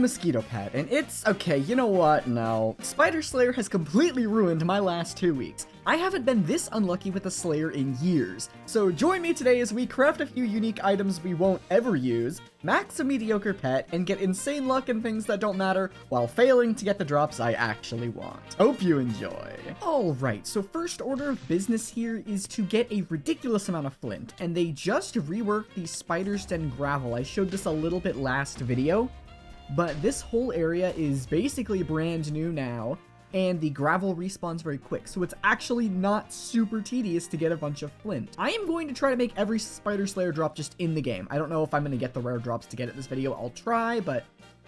mosquito pet, and it's okay. You know what? No. Spider Slayer has completely ruined my last 2 weeks. I haven't been this unlucky with a Slayer in years. So join me today as we craft a few unique items we won't ever use, max a mediocre pet, and get insane luck in things that don't matter while failing to get the drops I actually want. Hope you enjoy. Alright, so first order of business here is to get a ridiculous amount of flint, and they just reworked the Spider's Den gravel. I showed this a little bit last video, but this whole area is basically brand new now. And the gravel respawns very quick, so it's actually not super tedious to get a bunch of flint. I am going to try to make every Spider Slayer drop just in the game. I don't know if I'm going to get the rare drops to get it this video. I'll try, but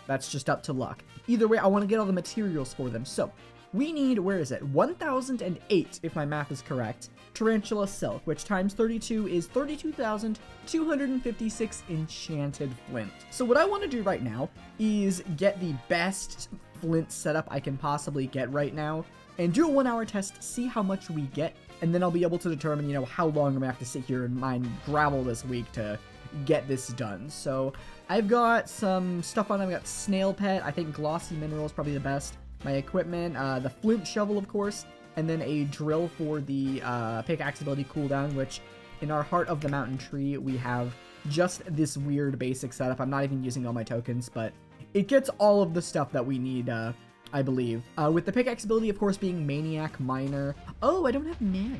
that's just up to luck. Either way, I want to get all the materials for them. So we need, where is it? 1008, if my math is correct, tarantula silk, which times 32 is 32,256 enchanted flint. So what I want to do right now is get the best flint setup I can possibly get right now and do a 1 hour test, see how much we get, and then I'll be able to determine, you know, how long I'm gonna have to sit here and mine gravel this week to get this done. So I've got some stuff on. I've got snail pet. I think glossy mineral is probably the best. My equipment, the flint shovel, of course, and then a drill for the pickaxe ability cooldown, which in our heart of the mountain tree we have just this weird basic setup. I'm not even using all my tokens, but it gets all of the stuff that we need, I believe. With the pickaxe ability, of course, being Maniac Miner. Oh, I don't have mana.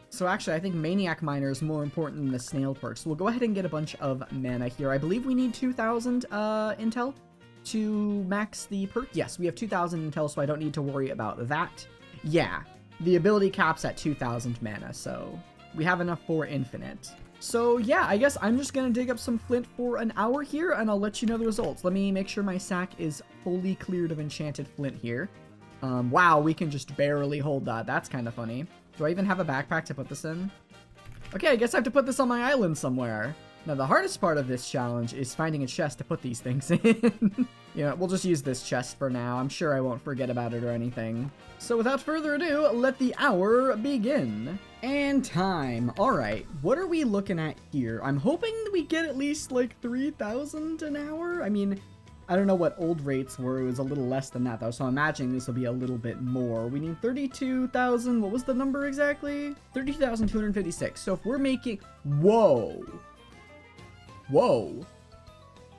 So actually, I think Maniac Miner is more important than the snail perk. So we'll go ahead and get a bunch of mana here. I believe we need 2,000 intel to max the perk. Yes, we have 2,000 intel, so I don't need to worry about that. Yeah, the ability caps at 2,000 mana, so we have enough for infinite. So yeah, I guess I'm just gonna dig up some flint for an hour here, and I'll let you know the results. Let me make sure my sack is fully cleared of enchanted flint here. Wow, we can just barely hold that. That's kind of funny. Do I even have a backpack to put this in? Okay, I guess I have to put this on my island somewhere. Now, the hardest part of this challenge is finding a chest to put these things in. You know, we'll just use this chest for now. I'm sure I won't forget about it or anything. So without further ado, let the hour begin. And time. Alright, what are we looking at here? I'm hoping that we get at least like 3,000 an hour. I mean, I don't know what old rates were. It was a little less than that though, so I'm imagining this will be a little bit more. We need 32,000. What was the number exactly? 32,256. So if we're making... Whoa. Whoa.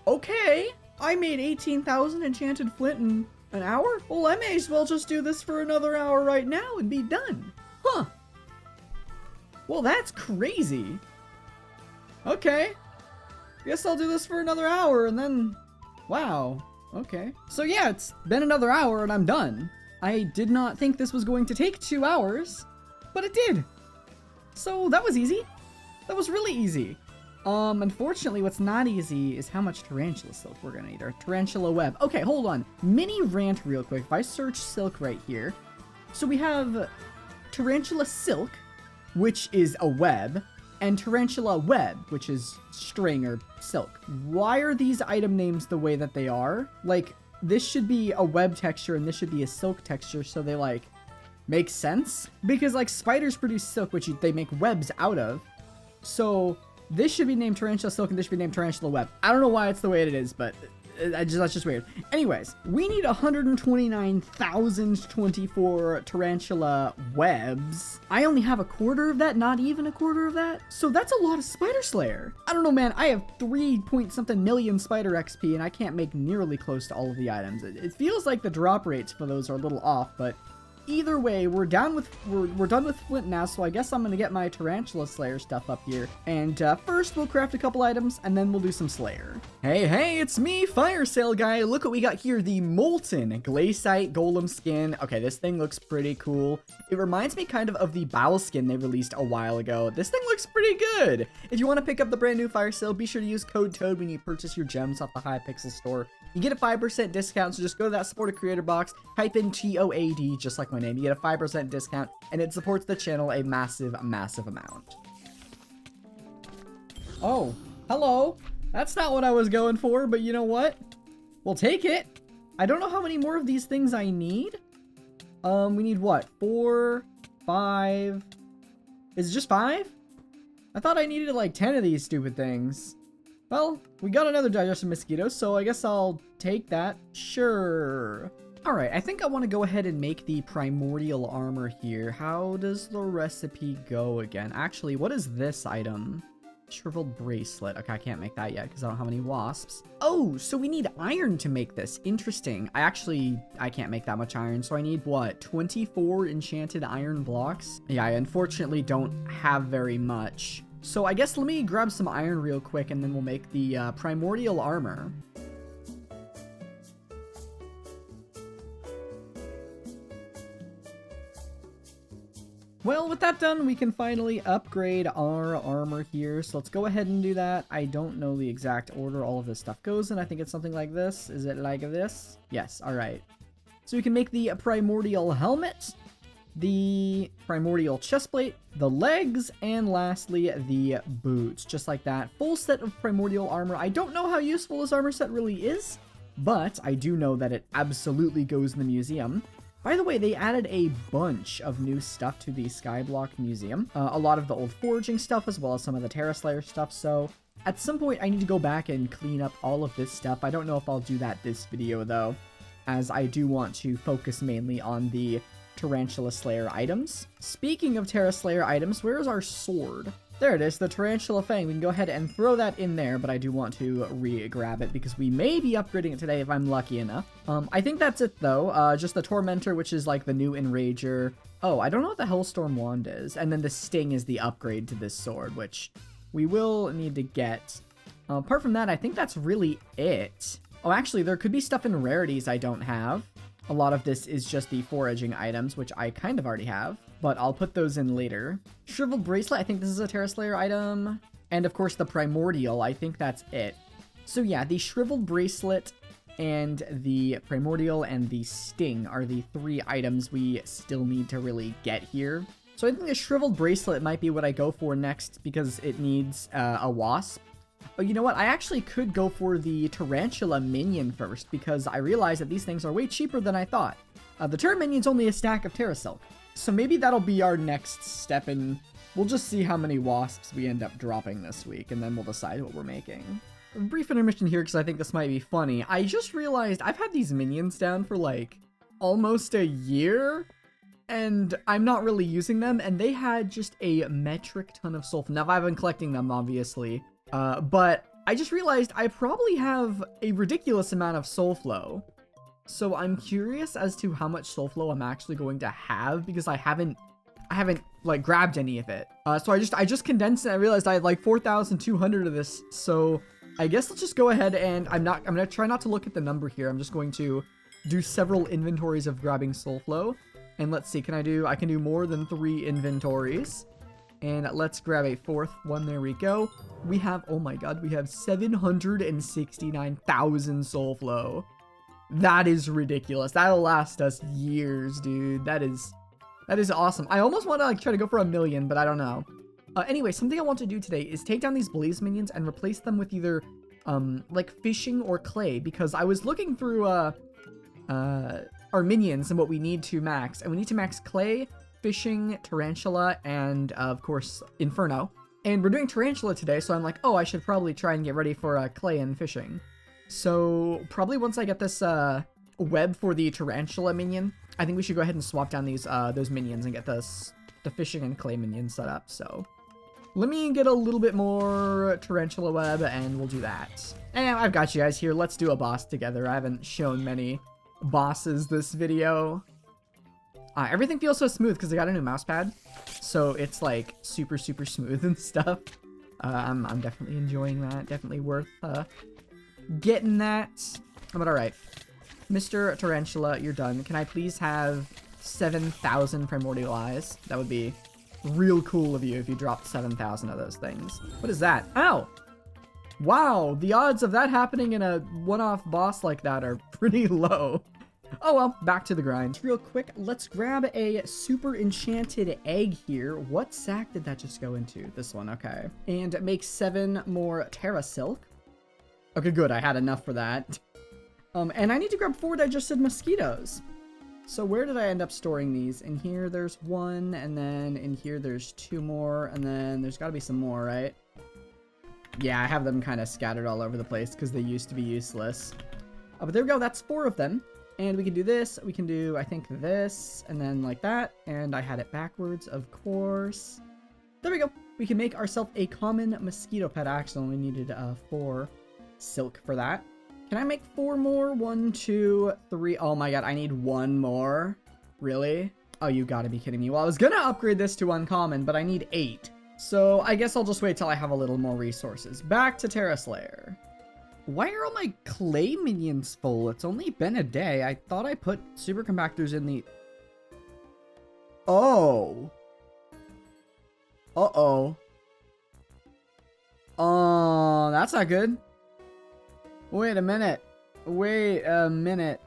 Okay. I made 18,000 enchanted flint in an hour? Well, I may as well just do this for another hour right now and be done. Huh. Well, that's crazy. Okay. Guess I'll do this for another hour and then... Wow. Okay. So yeah, it's been another hour and I'm done. I did not think this was going to take 2 hours, but it did. So that was easy. That was really easy. Unfortunately, what's not easy is how much tarantula silk we're gonna need, or tarantula web. Okay, hold on. Mini rant real quick. If I search silk right here, so we have tarantula silk, which is a web, and tarantula web, which is string or silk. Why are these item names the way that they are? Like, this should be a web texture and this should be a silk texture, so they, like, make sense? Because, like, spiders produce silk, which they make webs out of. So this should be named tarantula silk and this should be named tarantula web. I don't know why it's the way it is, but that's just weird. Anyways, we need 129,024 tarantula webs. I only have a quarter of that, not even a quarter of that. So that's a lot of Spider Slayer. I don't know, man. I have 3 point something million spider XP and I can't make nearly close to all of the items. It feels like the drop rates for those are a little off, but either way, we're done with flint now, so I guess I'm gonna get my tarantula slayer stuff up here. And first we'll craft a couple items and then we'll do some slayer. Hey, it's me, Fire Sale Guy. Look what we got here, the molten glaciite golem skin. Okay, this thing looks pretty cool. It reminds me kind of the bow skin they released a while ago. This thing looks pretty good. If you want to pick up the brand new Fire Sale, be sure to use code TOAD when you purchase your gems off the Hypixel store. You get a 5% discount, so just go to that support a creator box, type in TOAD, just like my name. You get a 5% discount, and it supports the channel a massive, massive amount. Oh, hello. That's not what I was going for, but you know what? We'll take it. I don't know how many more of these things I need. We need what? 4, 5. Is it just 5? I thought I needed like 10 of these stupid things. Well, we got another digestive mosquito, so I guess I'll take that. Sure. Alright, I think I want to go ahead and make the primordial armor here. How does the recipe go again? Actually, what is this item? Shriveled bracelet. Okay, I can't make that yet because I don't have any wasps. Oh, so we need iron to make this. Interesting. I can't make that much iron, so I need what? 24 enchanted iron blocks? Yeah, I unfortunately don't have very much. So I guess let me grab some iron real quick and then we'll make the primordial armor. Well, with that done, we can finally upgrade our armor here. So let's go ahead and do that. I don't know the exact order all of this stuff goes in. I think it's something like this. Is it like this? Yes, all right. So we can make the primordial helmet, the primordial chestplate, the legs, and lastly, the boots. Just like that. Full set of primordial armor. I don't know how useful this armor set really is, but I do know that it absolutely goes in the museum. By the way, they added a bunch of new stuff to the Skyblock Museum. A lot of the old foraging stuff, as well as some of the Terra Slayer stuff. So at some point, I need to go back and clean up all of this stuff. I don't know if I'll do that this video, though, as I do want to focus mainly on the Tarantula Slayer items. Speaking of Terra Slayer items, where's our sword? There it is, the Tarantula Fang. We can go ahead and throw that in there, but I do want to re-grab it because we may be upgrading it today if I'm lucky enough. I think that's it, though. Just the Tormentor, which is like the new Enrager. Oh, I don't know what the Hellstorm Wand is. And then the Sting is the upgrade to this sword, which we will need to get. Apart from that, I think that's really it. Oh, actually, there could be stuff in rarities I don't have. A lot of this is just the foraging items, which I kind of already have, but I'll put those in later. Shriveled Bracelet, I think this is a Terra Slayer item. And of course the Primordial, I think that's it. So yeah, the Shriveled Bracelet and the Primordial and the Sting are the three items we still need to really get here. So I think the Shriveled Bracelet might be what I go for next because it needs a wasp. Oh, you know what? I actually could go for the Tarantula Minion first because I realized that these things are way cheaper than I thought. The Terra Minion's only a stack of Terra Silk. So maybe that'll be our next step, and we'll just see how many wasps we end up dropping this week, and then we'll decide what we're making. A brief intermission here because I think this might be funny. I just realized I've had these minions down for like almost a year, and I'm not really using them, and they had just a metric ton of sulfur. Now, I've been collecting them, obviously. But I just realized I probably have a ridiculous amount of soul flow. So I'm curious as to how much soul flow I'm actually going to have because I haven't like grabbed any of it. So I just condensed it. I realized I had like 4,200 of this. So I guess let's just go ahead and I'm going to try not to look at the number here. I'm just going to do several inventories of grabbing soul flow. And let's see, I can do more than 3 inventories. And let's grab a 4th one. There we go. We have, oh my god, we have 769,000 soul flow. That is ridiculous. That'll last us years, dude. That is awesome. I almost want to like try to go for 1 million, but I don't know. Anyway, something I want to do today is take down these blaze minions and replace them with either like fishing or clay, because I was looking through our minions and what we need to max, and we need to max clay, fishing, tarantula, and of course inferno. And we're doing tarantula today, so I'm like, oh, I should probably try and get ready for clay and fishing. So probably once I get this web for the tarantula minion, I think we should go ahead and swap down these those minions and get the fishing and clay minions set up. So let me get a little bit more tarantula web and we'll do that. And I've got you guys here. Let's do a boss together. I haven't shown many bosses this video. Everything feels so smooth because I got a new mouse pad, so it's like super smooth and stuff. I'm definitely enjoying that. Definitely worth getting that. But all right, Mr. Tarantula, you're done. Can I please have 7,000 primordial eyes? That would be real cool of you if you dropped 7,000 of those things. What is that? Ow! Wow, the odds of that happening in a one-off boss like that are pretty low. Oh well, back to the grind. Real quick, let's grab a super enchanted egg here. What sack did that just go into? This one, okay. And make 7 more Terra Silk. Okay, good, I had enough for that. And I need to grab 4 digested mosquitoes. So where did I end up storing these? In here there's 1, and then in here there's 2 more, and then there's gotta be some more, right? Yeah, I have them kind of scattered all over the place because they used to be useless. But there we go. That's 4 of them. And we can do this. We can do, I think, this. And then like that. And I had it backwards, of course. There we go. We can make ourselves a common mosquito pet. I actually only needed 4 silk for that. Can I make 4 more? 1, 2, 3. Oh my god, I need 1 more. Really? Oh, you gotta be kidding me. Well, I was gonna upgrade this to uncommon, but I need 8. So I guess I'll just wait till I have a little more resources. Back to Terrace Lair. Why are all my clay minions full? It's only been a day. I thought I put super compactors in the... Oh. Uh-oh. Oh, that's not good. Wait a minute. Wait a minute.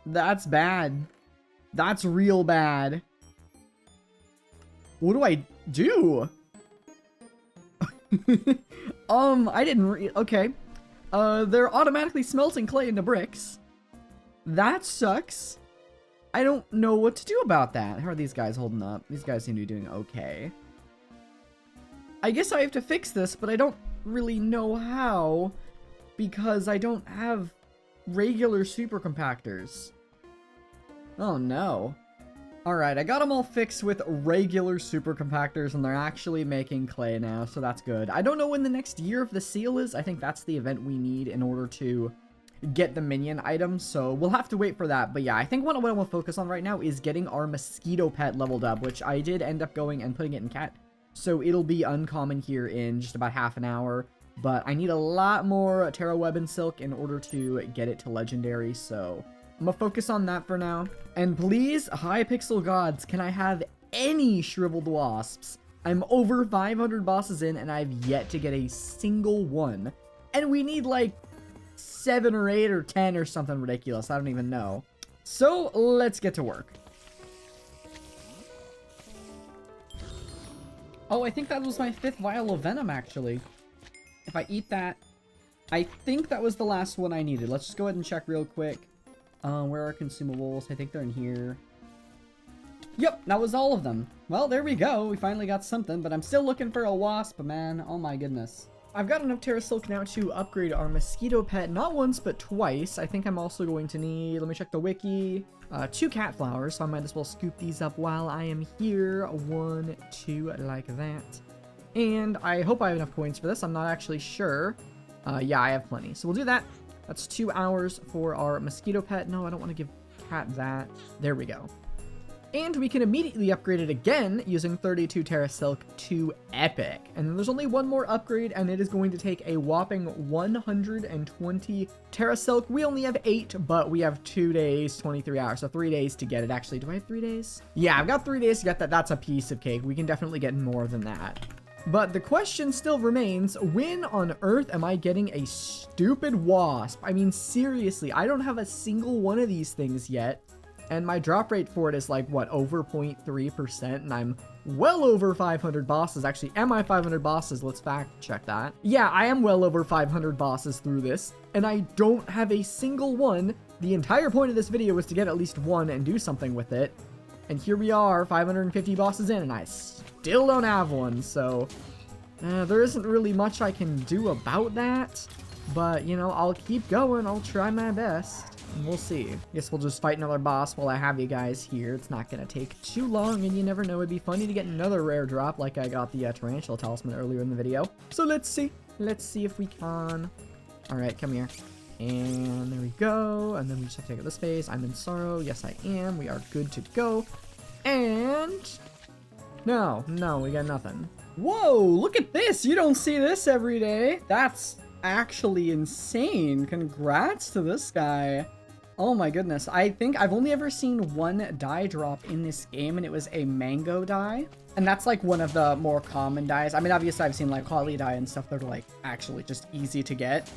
That's bad. That's real bad. What do I do? I didn't okay. They're automatically smelting clay into bricks. That sucks. I don't know what to do about that. How are these guys holding up? These guys seem to be doing okay. I guess I have to fix this, but I don't really know how because I don't have regular super compactors. Oh no. Alright, I got them all fixed with regular super compactors and they're actually making clay now, so that's good. I don't know when the next year of the seal is. I think that's the event we need in order to get the minion items, so we'll have to wait for that. But yeah, I think what I want to focus on right now is getting our mosquito pet leveled up, which I did end up going and putting it in cat. So it'll be uncommon here in just about half an hour. But I need a lot more Terra Web and Silk in order to get it to legendary, so I'm gonna focus on that for now. And please, Hypixel gods, can I have any shriveled wasps? I'm over 500 bosses in and I've yet to get a single one. And we need like 7 or 8 or 10 or something ridiculous. I don't even know. So let's get to work. Oh, I think that was my 5th vial of venom, actually. If I eat that, I think that was the last one I needed. Let's just go ahead and check real quick. Where are consumables? I think they're in here. Yep, that was all of them. Well, there we go. We finally got something, but I'm still looking for a wasp, man. Oh my goodness. I've got enough Terra Silk now to upgrade our mosquito pet, not once, but twice. I think I'm also going to need, let me check the wiki, 2 cat flowers, so I might as well scoop these up while I am here. 1, 2, like that. And I hope I have enough coins for this. I'm not actually sure. Yeah, I have plenty. So we'll do that. That's 2 hours for our mosquito pet. No, I don't want to give cat that. There we go. And we can immediately upgrade it again using 32 Terra Silk to Epic. And then there's only one more upgrade, and it is going to take a whopping 120 Terra Silk. We only have 8, but we have 2 days, 23 hours, so 3 days to get it. Actually, do I have 3 days? Yeah, I've got 3 days to get that. That's a piece of cake. We can definitely get more than that. But the question still remains, when on earth am I getting a stupid wasp? I mean, seriously, I don't have a single one of these things yet. And my drop rate for it is like, what, over 0.3%? And I'm well over 500 bosses. Actually, am I 500 bosses? Let's fact check that. Yeah, I am well over 500 bosses through this. And I don't have a single one. The entire point of this video was to get at least one and do something with it. And here we are, 550 bosses in, and I still don't have one. So there isn't really much I can do about that. But, you know, I'll keep going. I'll try my best. And we'll see. Guess we'll just fight another boss while I have you guys here. It's not going to take too long, and you never know. It'd be funny to get another rare drop like I got the Tarantula Talisman earlier in the video. So let's see. Let's see if we can. All right, come here. And there we go. And then we just have to take out this phase. I'm in sorrow. Yes, I am. We are good to go. And... No, we got nothing. Whoa, look at this. You don't see this every day. That's actually insane. Congrats to this guy. Oh my goodness. I think I've only ever seen one die drop in this game, and it was a mango die. And that's like one of the more common dies. I mean, obviously I've seen like holly die and stuff that are like actually just easy to get.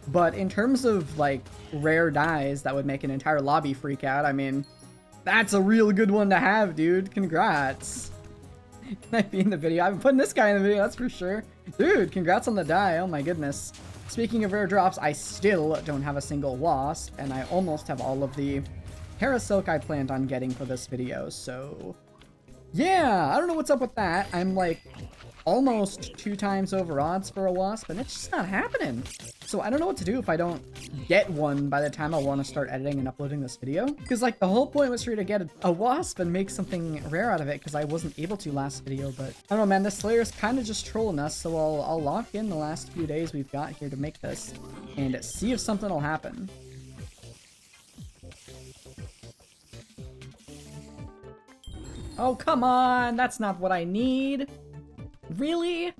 But in terms of like rare dies that would make an entire lobby freak out, I mean, that's a real good one to have, dude. Congrats. Can I be in the video? I've been putting this guy in the video, that's for sure. Dude, congrats on the die. Oh my goodness. Speaking of rare drops, I still don't have a single wasp, and I almost have all of the Terra Silk I planned on getting for this video, so... Yeah, I don't know what's up with that. I'm like almost 2 times over odds for a wasp, and it's just not happening. So I don't know what to do if I don't get one by the time I want to start editing and uploading this video. Because, like, the whole point was for you to get a wasp and make something rare out of it, because I wasn't able to last video. But I don't know, man, this Slayer is kind of just trolling us, so I'll lock in the last few days we've got here to make this and see if something will happen. Oh, come on! That's not what I need! Really?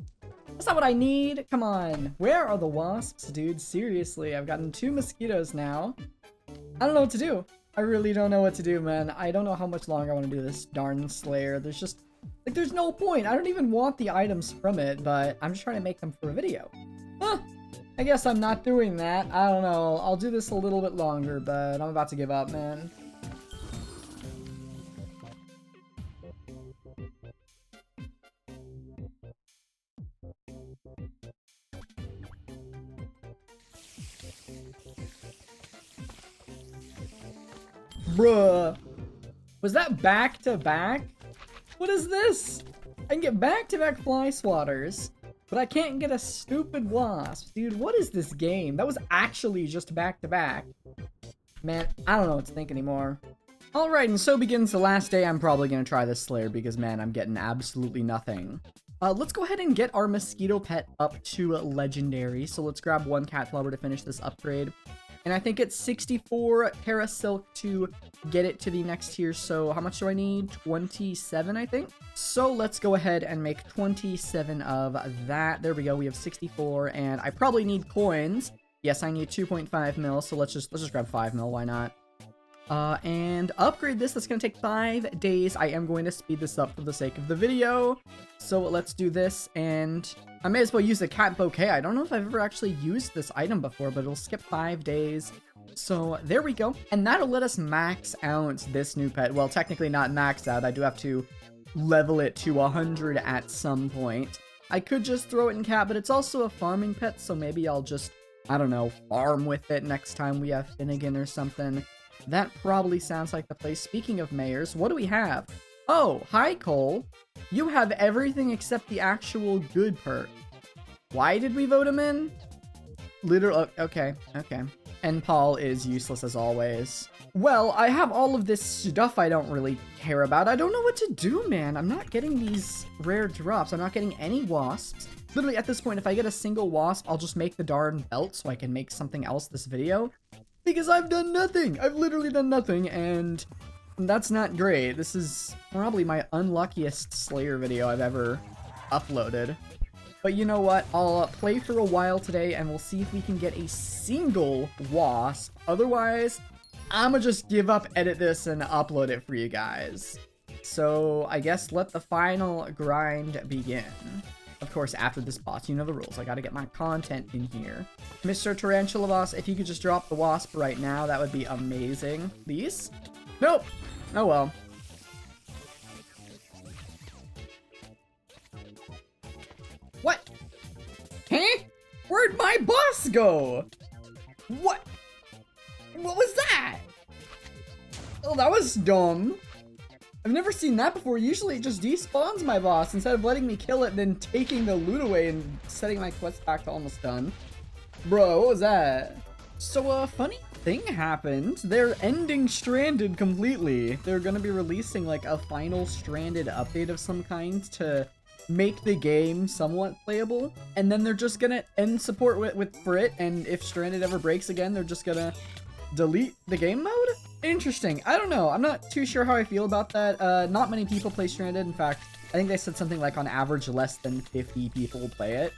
That's not what I need? Come on. Where are the wasps, dude? Seriously, I've gotten 2 mosquitoes now. I don't know what to do. I really don't know what to do, man. I don't know how much longer I want to do this darn Slayer. There's just, like, there's no point. I don't even want the items from it, but I'm just trying to make them for a video. Huh. I guess I'm not doing that. I don't know. I'll do this a little bit longer, but I'm about to give up, man. Bruh. Was that back to back? What is this? I can get back to back fly swatters, but I can't get a stupid wasp. Dude, what is this game? That was actually just back to back. Man, I don't know what to think anymore. Alright, and so begins the last day I'm probably gonna try this Slayer because, man, I'm getting absolutely nothing. Let's go ahead and get our mosquito pet up to legendary. So let's grab 1 cat flower to finish this upgrade. And I think it's 64 Terra Silk to get it to the next tier. So how much do I need? 27, I think. So let's go ahead and make 27 of that. There we go. We have 64, and I probably need coins. Yes, I need 2.5 mil. So let's just grab 5 mil. Why not? And upgrade this. That's going to take 5 days. I am going to speed this up for the sake of the video. So let's do this, and I may as well use the cat bouquet. I don't know if I've ever actually used this item before, but it'll skip 5 days. So there we go. And that'll let us max out this new pet. Well, technically not max out. I do have to level it to 100 at some point. I could just throw it in cat, but it's also a farming pet, so maybe I'll just, I don't know, farm with it next time we have Finnegan or something. That probably sounds like the place. Speaking of mayors, what do we have? Oh, hi, Cole. You have everything except the actual good perk. Why did we vote him in? Literal. Okay. And Paul is useless as always. Well, I have all of this stuff I don't really care about. I don't know what to do, man. I'm not getting these rare drops. I'm not getting any wasps. Literally, at this point, if I get a single wasp, I'll just make the darn belt so I can make something else this video. Because I've done nothing. I've literally done nothing, and that's not great. This is probably my unluckiest Slayer video I've ever uploaded. But you know what? I'll play for a while today, and we'll see if we can get a single wasp. Otherwise, I'ma just give up, edit this, and upload it for you guys. So I guess let the final grind begin. Of course, after this boss, you know the rules. I gotta get my content in here. Mr. Tarantula Boss, if you could just drop the wasp right now, that would be amazing. Please? Nope. Oh well. What? Huh? Where'd my boss go? What? What was that? Oh, that was dumb. I've never seen that before. Usually it just despawns my boss instead of letting me kill it and then taking the loot away and setting my quest back to almost done. Bro, what was that? So a funny thing happened. They're ending Stranded completely. They're gonna be releasing like a final Stranded update of some kind to make the game somewhat playable. And then they're just gonna end support for it. And if Stranded ever breaks again, they're just gonna delete the game mode? Interesting. I don't know. I'm not too sure how I feel about that. Not many people play Stranded. In fact, I think they said something like on average less than 50 people play it.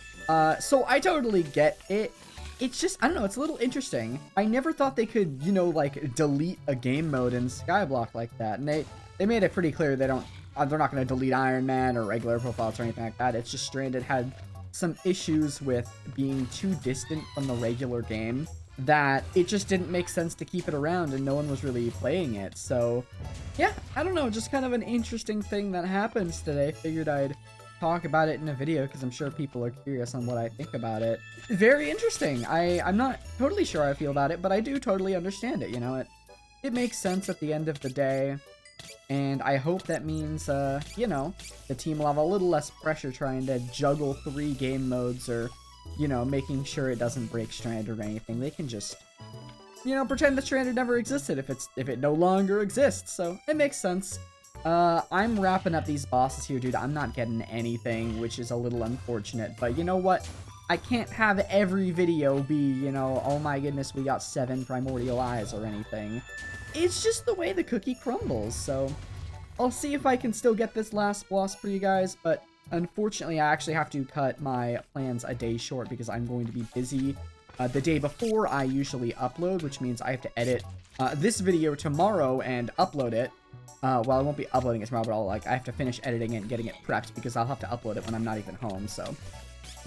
So I totally get it. It's just, I don't know, it's a little interesting. I never thought they could, you know, like delete a game mode in Skyblock like that. And they made it pretty clear they're not going to delete Iron Man or regular profiles or anything like that. It's just Stranded had some issues with being too distant from the regular game, that it just didn't make sense to keep it around and no one was really playing it. So yeah, I don't know, just kind of an interesting thing that happens today. Figured I'd talk about it in a video because I'm sure people are curious on what I think about it. Very interesting. I'm not totally sure how I feel about it, but I do totally understand it, you know. It makes sense at the end of the day. And I hope that means, you know, the team will have a little less pressure trying to juggle 3 game modes or, you know, making sure it doesn't break Stranded or anything. They can just, you know, pretend that Stranded never existed if it no longer exists. So it makes sense. I'm wrapping up these bosses here, dude. I'm not getting anything, which is a little unfortunate. But you know what? I can't have every video be, you know, oh my goodness, we got 7 primordial eyes or anything. It's just the way the cookie crumbles, so I'll see if I can still get this last boss for you guys, but unfortunately I actually have to cut my plans a day short because I'm going to be busy the day before I usually upload, which means I have to edit this video tomorrow and upload it. Well, I won't be uploading it tomorrow, but I have to finish editing it and getting it prepped because I'll have to upload it when I'm not even home, so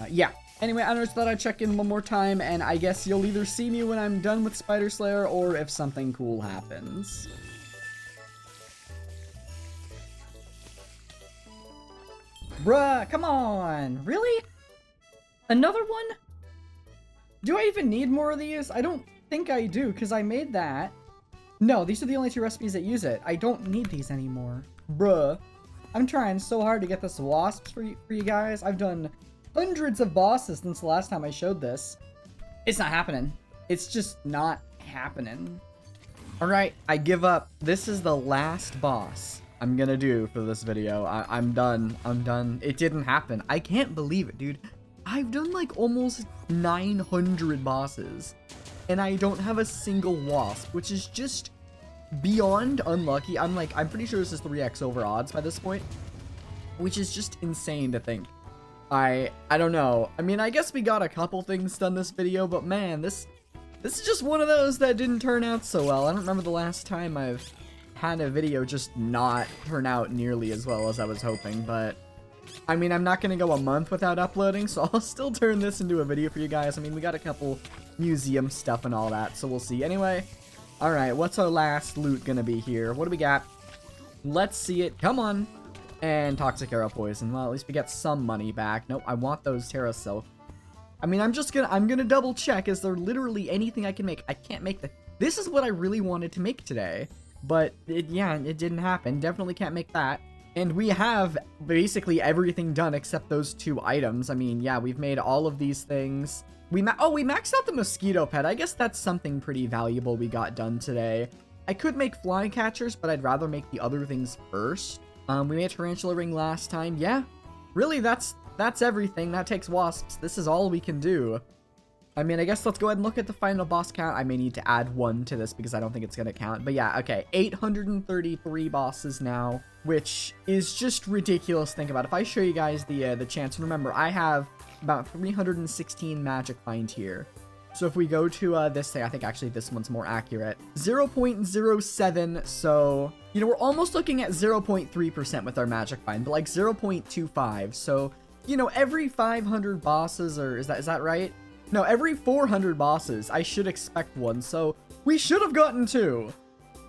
yeah. Anyway, I just thought I'd check in one more time, and I guess you'll either see me when I'm done with Spider Slayer, or if something cool happens. Bruh, come on! Really? Another one? Do I even need more of these? I don't think I do, because I made that. No, these are the only 2 recipes that use it. I don't need these anymore. Bruh. I'm trying so hard to get this wasps for you guys. I've done hundreds of bosses since the last time I showed this. It's not happening. It's just not happening. Alright, I give up. This is the last boss I'm gonna do for this video. I'm done. I'm done. It didn't happen. I can't believe it, dude. I've done like almost 900 bosses, and I don't have a single wasp, which is just beyond unlucky. I'm pretty sure this is 3x over odds by this point, which is just insane to think. I don't know. I mean, I guess we got a couple things done this video, but man, this is just one of those that didn't turn out so well. I don't remember the last time I've had a video just not turn out nearly as well as I was hoping, but I mean, I'm not gonna go a month without uploading, so I'll still turn this into a video for you guys. I mean, we got a couple museum stuff and all that, so we'll see. Anyway, alright, what's our last loot gonna be here? What do we got? Let's see it. Come on. And toxic arrow poison. Well, at least we get some money back. Nope, I want those Terra Silk. I mean, I'm gonna double check. Is there literally anything I can make? I can't make this is what I really wanted to make today, but yeah, it didn't happen. Definitely can't make that. And we have basically everything done except those 2 items. I mean, yeah, we've made all of these things. We maxed out the mosquito pet. I guess that's something pretty valuable we got done today. I could make fly catchers, but I'd rather make the other things first. We made a tarantula ring last time. Yeah, really, that's everything. That takes wasps. This is all we can do. I mean, I guess let's go ahead and look at the final boss count. I may need to add 1 to this because I don't think it's going to count. But yeah, okay, 833 bosses now, which is just ridiculous. Think about it. If I show you guys the chance, and remember, I have about 316 magic find here. So if we go to this thing, I think actually this one's more accurate. 0.07, so, you know, we're almost looking at 0.3% with our magic find, but like 0.25. So, you know, every 500 bosses, or is that right? No, every 400 bosses, I should expect 1. So we should have gotten 2.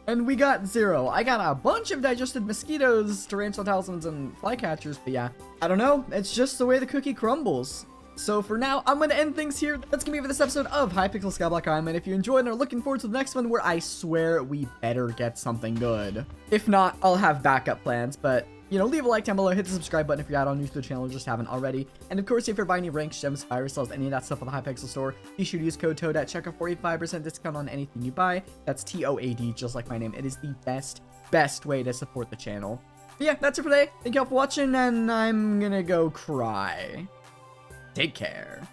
And we got 0. I got a bunch of digested mosquitoes, tarantula talismans, and flycatchers, but yeah, I don't know. It's just the way the cookie crumbles. So for now, I'm going to end things here. That's going to be for this episode of Hypixel Skyblock IRONMAN. If you enjoyed and are looking forward to the next one, where I swear we better get something good. If not, I'll have backup plans, but, you know, leave a like down below, hit the subscribe button if you're not new to the channel or just haven't already. And of course, if you're buying any ranks, gems, fire cells, any of that stuff on the Hypixel store, be sure to use code TOAD at checkout for a 5% discount on anything you buy. That's TOAD, just like my name. It is the best way to support the channel. But yeah, that's it for today. Thank you all for watching, and I'm gonna go cry. Take care.